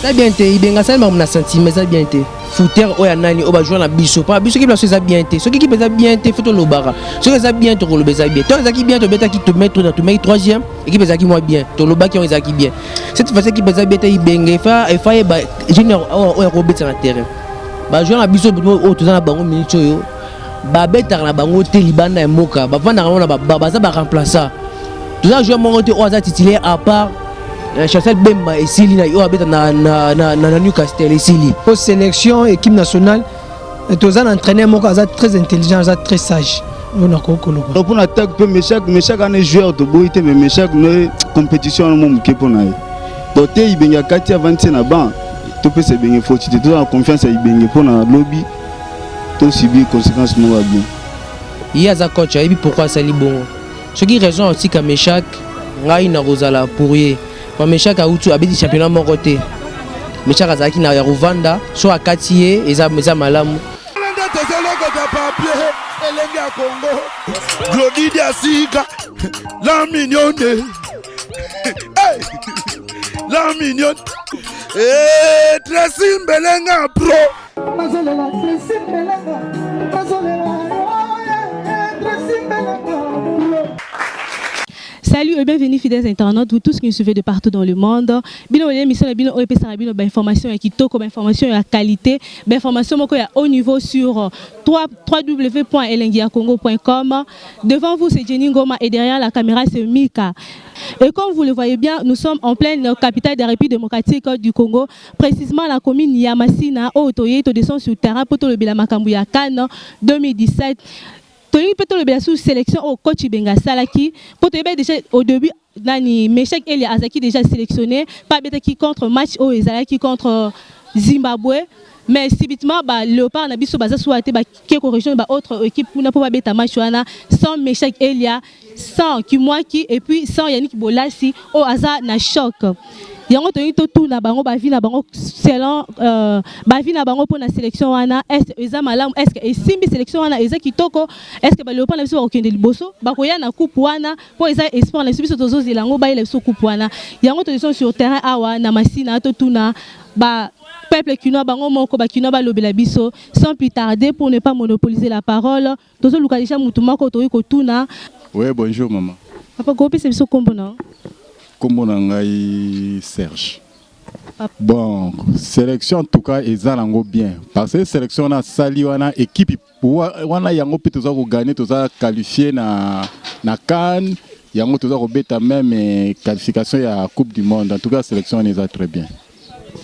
Ça bien été, il bien ça m'a senti mais ça bien été. Fouteur oya nani oba jouer na biso pas biso qui place ça bien été. Ce qui peut ça bien été faut le bara. Ce que ça bien to le beza bien. Toi ça qui bien to beta qui te mettre dans ton mec troisième et qui peut ça qui moi bien. To le ba qui on ça qui bien. Cette fois qui peut ça bien il benga fa ba junior oya robet sur le terrain. Ba jouer na biso o to na bango minute yo. Ba beta na bango te libanda e moka. Ba vanda na ba ça ba remplacer. Tout ça jouer mon côté oza titulaire à part Chancel Bemba et Sili na Newcastle et Sili. Pour sélection équipe nationale, tous un entraîneur très intelligent, très sage. Pour l'attaque, chaque année joueur de boité, mais chaque compétition mon qui pour naï. Donc il y a 4 avant na ban. Tout peut se bien faut tu as confiance il bien pour na lobby. Tout subir conséquences moi bien. Il y a za coach et pourquoi ça li bon. Ce qui raison aussi que Meshak ngai na Rosala pourrier. Quand Meshak a outu abidi championnat mon côté. Meshak azaki na Rwanda so akatiye eza malamu. Glody Diasika, la mignonne, la mignonne, Tracy Belenga pro. Salut et bienvenue fidèles internautes, vous tous qui nous suivez de partout dans le monde. Bino émission la bino OEP bino information qui toko information à qualité, information moko ya haut niveau sur www.elengiacongo.com. Devant vous c'est Jenny Ngoma et derrière la caméra c'est Mika. Et comme vous le voyez bien, nous sommes en pleine capitale de la République démocratique du Congo, précisément la commune Yamasina, au Otoye, to descend sur le terrain pour le Bilamakambu ya Cannes 2017. Tony peut le sous sélection au coach Benga Salaki pour te déjà au début Nani Meshak Elia Azaki déjà sélectionné pas bête qui contre match au Ezalaki contre Zimbabwe mais subitement bah Léopard na biso baza souhaité bah qui correction bah autre équipe pour na pas bête match wana sans Meshak Elia sans Kimwaki et puis sans Yannick Bolasi au Aza na choc. Yango toni to tout na bango ba vi na bango selon ba vi na bango pour la sélection wana est eza malamu est-ce que simbi sélection wana eza kitoko est-ce que ba leopa na biso ba okende liboso ba koya na coupe wana pour eza espoir na biso tozo zelango ba ile biso coupe wana yango to sont sur terrain awa na masina to tuna ba peuple kino bango moko ba kino ba lobela biso sans plus tarder pour ne pas monopoliser la parole tozo lukalisha mutu moko to ko tuna. Oui, bonjour maman. Papa gopi c'est biso kombo na Kombo na ngai Serge. Bon, sélection en tout cas ezalango bien parce que sélection na sali wana équipe wana yango pe toza ko gagner toza qualifier na CAN yango toza ko beta même qualification ya Coupe du monde en tout cas sélection on est très bien.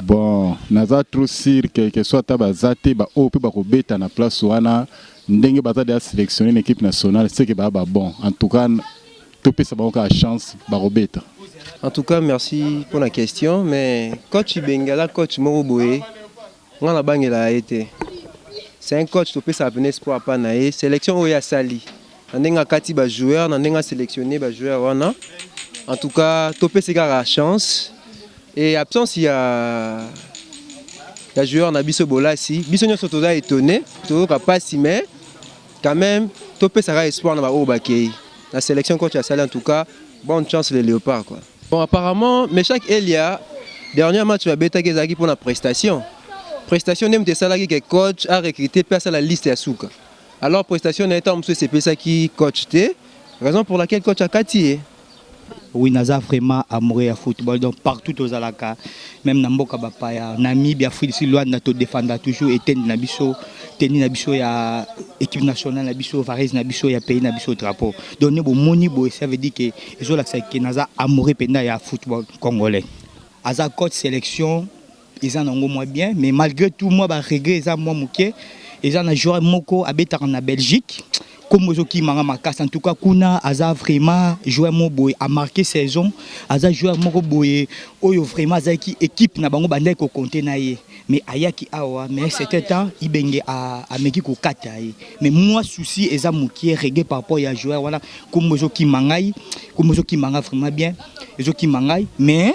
Bon, naza trop sûr que soit tabazate ba o pe ba ko beta na place wana ndenge baza de sélectionner une équipe nationale c'est que ba bon en tout cas topé ça ba encore chance ba robeta. En tout cas, merci pour la question. Mais coach Bengala, coach Moroboé, on a la été. C'est un coach qui peut s'appeler espoir à Panaé. Sélection où il y a Sali. On a Kati ba joueur, on a sélectionné ba joueur. En tout cas, topé c'est la chance. Et absence il y a joueur na biso bolasi. Biso nyo soto da étonné, to ka pas si mais quand même topé ça ra espoir na ba obakei. La sélection coach a Sali en tout cas, bonne chance les léopards quoi. Bon, apparemment, Meshak Elia, dernier match va bêta Gezaki pour la prestation. Prestation n'aime des salariés que coach a recruté personne à la liste à Souka. Alors prestation n'est pas monsieur c'est ça qui coach té, raison pour laquelle coach a Kati. Oui, naza vraiment amoureux à football donc partout aux alaka même na mboka bapaya Namibia Afrique du Sud na to défendre toujours et tenir na biso ya équipe nationale na biso varese na biso ya pays na biso drapeau donc ne bo moni bo ça veut dire que ezo la que naza amoureux penda ya football congolais aza coach sélection ils en ont moins bien mais malgré tout moi ba regret ça moi moké ils en a joué moko abeta en Belgique. Comme Mozoki Manga Makas, en tout cas, Kuna, Aza vraiment joué Moboy, a marqué saison, Aza joué Moboy, Oyo vraiment Zaki équipe n'a bango bandé ko compter naie, mais Ayaki Awa, mais c'était temps, Ibenge a Meki ko Kataye. Mais moi, souci, Eza Mouki, reggae par rapport à jouer, voilà, comme Mozoki Mangai, comme Mozoki Manga vraiment bien, Mozoki Mangai, mais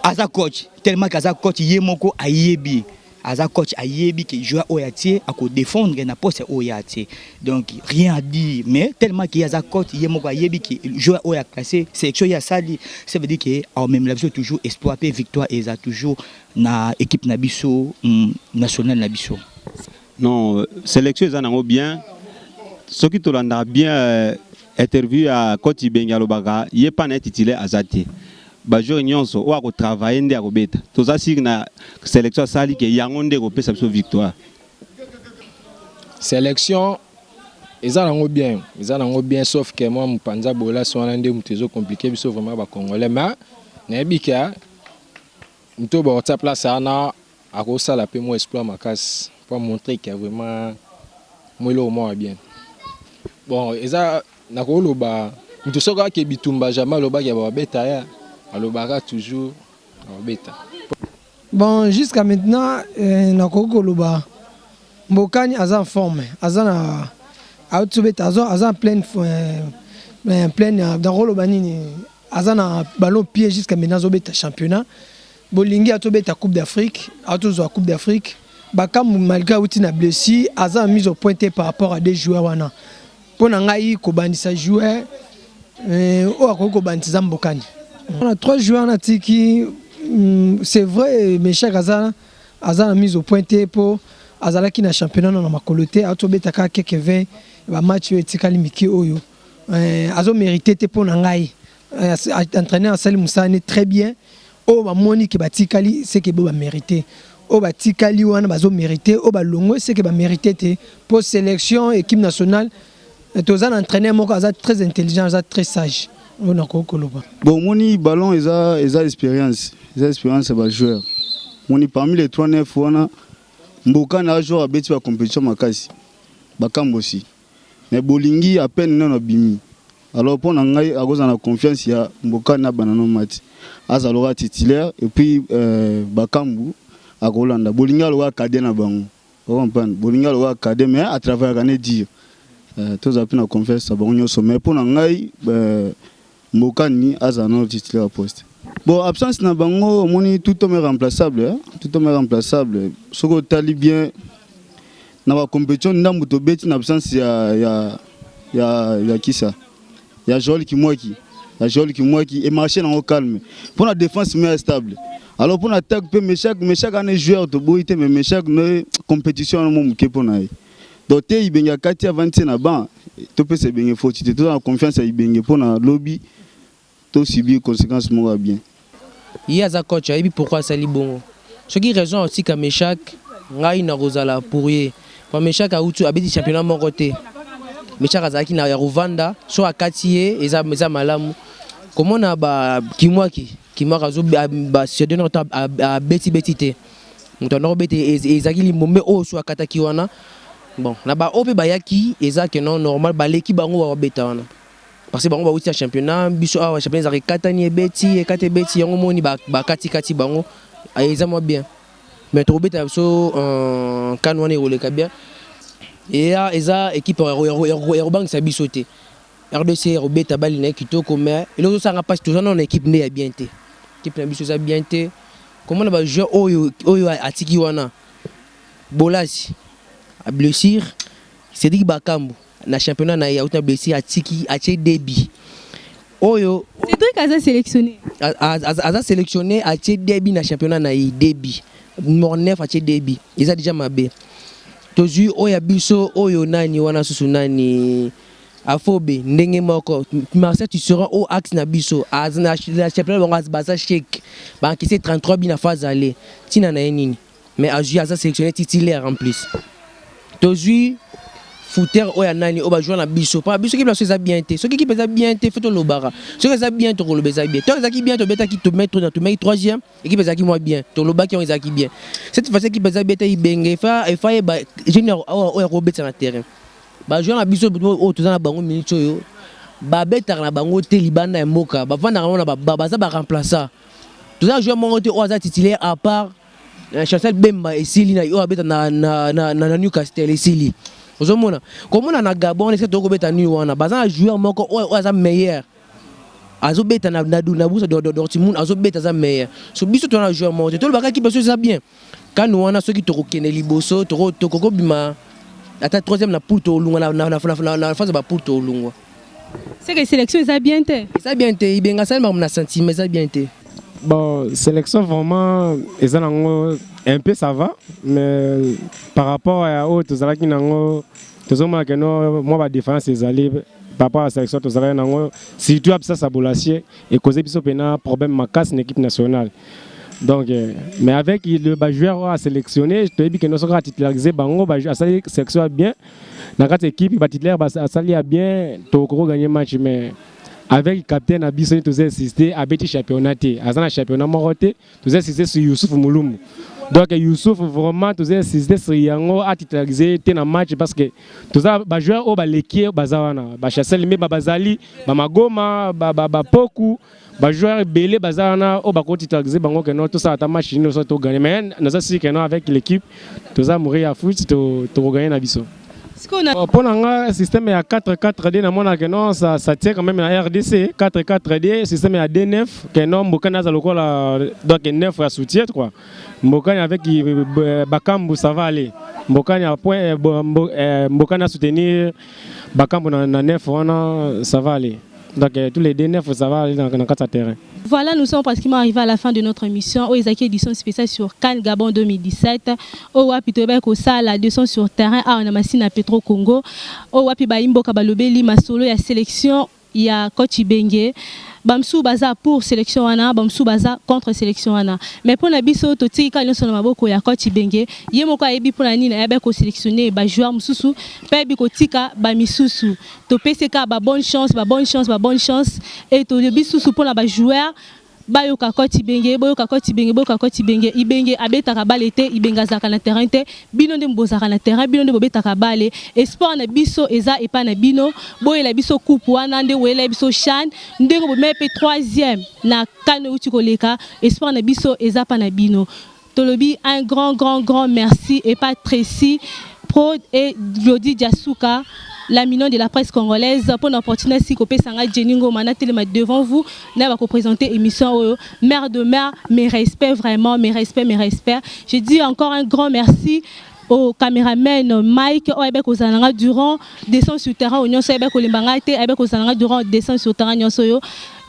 Aza coach, tellement qu'Aza coach, Yemoko Ayebi. aza coach ayebi que joueur oyatier à défendre na poste oyatier. Donc rien à dire, mais tellement qu'il y a coach yemoko ayebi que joueur oya classé sélection ya sali, ça veut dire que en même la toujours espoir et victoire et ça toujours na équipe na biso nationale na biso. Non, sélection ça nango bien. Ce qui te l'a bien interview à coach Bengalo Baga, il est pas net titulaire azati. Bajou nyonso ou ako travailler ndé ako beta. To ça sig na sélection sali que yangonde ko pesa biso victoire. Sélection ils ont bien sauf que moi mpanza bola so na ndé mutezo compliqué biso vraiment ba congolais mais na bika mto ba WhatsApp place ana ako sala pe mo exploit makasi pour montrer que vraiment moi le moins bien. Bon, eza nakoloba mto soka ke bitumba jamais loba ya ba beta ya. Alobara toujours en bêta. Bon, jusqu'à maintenant, Nakokoloba, Mbokani a en forme, a en pleine dans le banini, a ballon pied jusqu'à maintenant, Zobeta championnat. Bolingi a Tobeta Coupe d'Afrique, a toujours Coupe d'Afrique. Bakam malgré Outina blessé, a mis au point par rapport à des joueurs wana. Pour Nangaï, Kobani sa joueur, ou à Kobani Zambokani. On a 3 joueurs qui, c'est vrai, mais chaque Azana a mis au point pour Azala qui n'a championnat dans ma coloté, a tombé taka quelques 20 match etikali miki oyo. Azo mérité pour Nangaï, entraîné en Salim Moussane très bien. O ba moni ki batikali c'est que ba mérité. O batikali wana bazo mérité, o ba longo c'est que ba mérité pour sélection équipe nationale. Tous un entraîneur moko aza très intelligent, aza très sage. Bon, moni ballon ils a expérience à joueur. Moni parmi les 3-9 wana Mboka na joueur a bêti la compétition makasi. Bakam aussi. Mais Bolingi à peine non bimi. Alors pour nangai à cause de la confiance il y a Mboka na banano mati. Azalora titulaire et puis Bakambu à Rolanda. Bolingi alora cadé na bango. Vous comprenez? Bolingi alora cadé mais à travers l'année dire tous a pris la confiance à bango mais pour nangai Mbokani azano titulaire poste. Bon, absence na bango, moni tout homme est remplaçable, hein? Tout homme est remplaçable. Ce que tali bien na la compétition ndambu to beti na absence ya qui ça? Ya Joel Kimwaki. Ya Joel Kimwaki et marcher dans au calme. Pour la défense mais stable. Alors pour l'attaque peut mais chaque année joueur to boité mais chaque compétition no mo ke pour naï. Donc te ibenga kati avant na ban, to peut se benga faut tu te confiance à ibenga pour na lobby. Tout subir conséquences moi bien. Il y a un coach, et pourquoi ça li bon. Ce qui raison aussi que Meshak, ngai na rozala pour y. Quand Meshak a outu abiti championnat mon côté. Meshak azaki na Rwanda, so akatie eza malamu. Comment na ba Kimwaki zo ba se donne à beti te. Mutono beti ezaki li mombe o so akataki wana. Bon, na ba ope bayaki ezaki non normal ba l'équipe bango wa beta wana. Parce que on va aussi un championnat, biso a championnat avec Katani et Betty et Kate Betty yango moni ba kati bango aiza bien. Mais trop bête so kanwane roleka bien. Et là eza équipe Eurobank sa bisoté. RDC Robeta bali na kitoko mais et l'autre ça pas toujours non équipe né bien té. Équipe na biso ça bien té. Comment on va jouer oyo atiki wana. Bolasi a blessure. C'est dit Bakambu. Na championnat na ya blessé atiki ache débit oyo c'est toi qui as sélectionné ache débit na championnat na débit mornef ache débit ils a déjà mabé tozu oya biso oyo nani wana susu nani afobe ndenge moko Marseille tu seras au axe na biso azna championnat bonga baza chèque ba qui c'est 33 bi na phase aller tina na nini mais azu aza sélectionné titulaire en plus tozu footer oya nani oba jouer na biso pas biso qui place ça bien té ce qui pesa bien té photo lobara ce que ça bien to le beza bien toi ça qui bien to beta qui te mettre dans to mettre troisième et qui pesa qui moi bien to loba qui on ça qui bien cette fois qui pesa beta ibenge fa ba junior oya robet sur le terrain ba jouer na biso o to na bango minute yo ba beta na bango té libanda ya moka ba vanda na ba ça ba remplacer tout ça jouer mon o za titulaire à part Chancel Bemba et Sili na o beta na Newcastle et Sili. Ozomona comme on a Gabon les to beta ni wana bazana joueur moko o za meilleur azo beta na busa Dortmund azo beta za meilleur so biso to na joueur moko to le baka qui peut ça bien quand nous on a ceux qui te reconnaissent liboso toko bima ata troisième na poule to lunga na phase ba poule to lunga. C'est que sélection ça bien été. Ça bien été, ibenga ça m'a senti mais ça bien été. Bon, sélection vraiment un peu ça va, mais par rapport à autres qui n'ont que moi ma défense est allée par rapport à la sélection tous n'ont si tu as ça boulassier et causer un problème ma casse une équipe nationale. Donc, mais avec le joueur à sélectionner, je te dis que nous sommes titularisés, bango, à sélection bien, dans cette équipe, titulaire, à bien, tu as gagné le match, mais avec le capitaine Abissoni, tu as assisté à petit championnat, à un championnat moroté, tu as assisté sur Youssouf Mouloumou. Donc, Youssouf, vraiment, tu as assisté sur Yango à titulariser dans le match parce que tu as joueur au Baleki, Bazawana, Bachassel, Bazali, Bamagoma, Poku. Les joueurs belé bazana au bako titularisé bango que non tout ça ta machine nous sommes gagné mais nous aussi que non avec l'équipe tout ça mourir à foot to gagner na biso. Pour un système à 4-4-D na mona que non ça tient quand même à RDC 4-4-D système à D9 que non mbokana za lokola donc 9 à soutien quoi. Mbokana avec Bakambu ça va aller. Mbokana point mbokana soutenir Bakambu na 9 ça va aller. Donc tous les DNF, ça va aller dans 4 terrains. Voilà, nous sommes pratiquement arrivés à la fin de notre émission. Au Ezaki édition spéciale sur Cannes Gabon 2017. Au Wapi Tobek au Sal, la descente sur terrain à Onamassina Petro Congo. Au Wapi Baimbo Kabalobeli Masolo, il y a sélection, il y a Kochi Bengue. Bamsou baza pour sélection wana, bamsou baza contre sélection wana. Mais pour nabiso toti ka nyonso na maboko ya Kochi Bengue, ye moko ayebi pour na nini ayebi ko sélectionner ba joueur mususu, pe bi ko tika ba misusu. To PCK ba bonne chance et to bisusu pour na ba joueur bayoka Kochi Bengue, ibenge abetaka bale te, ibenga zaka na terrain te, bino nde mbozaka na terrain, bino nde bobetaka bale. Espoir na biso eza epa na bino, boye la biso coupe wana nde wela biso chan, ndenge bo mepe 3e na kane uti koleka, espoir na biso eza pa na bino. Tolobi un grand merci et pas Tracy Pro et Glody Diasuka, la mignon de la presse congolaise, pour l'opportunité si Kopé Sanga Jeningo Mana Téléma devant vous, n'a pas présenter émission mère de mère, mes respects vraiment, mes respects. Je dis encore un grand merci au caméraman Mike Oebek Ozananga durant descend sur terrain au Nyonso Oebek Olimbangate Oebek Ozananga durant descend sur terrain Nyonso.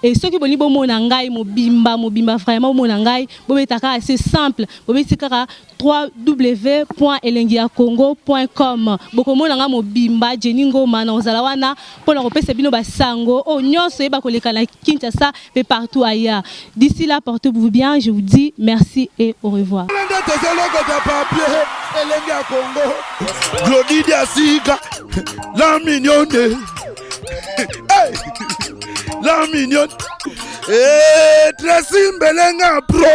Et ceux qui boni bo monangai mobimba vraiment monangai bobetaka assez simple bobetikaka www.elengiacongo.com boko monanga mobimba Jeningo Mana ozalawana pour la repese bino basango o nyonso eba koleka na Kinshasa et partout ailleurs. D'ici là portez-vous bien, je vous dis merci et au revoir. Glody Diasuka, la mignonne. La mignonne. Tracy Mbelenga Pro.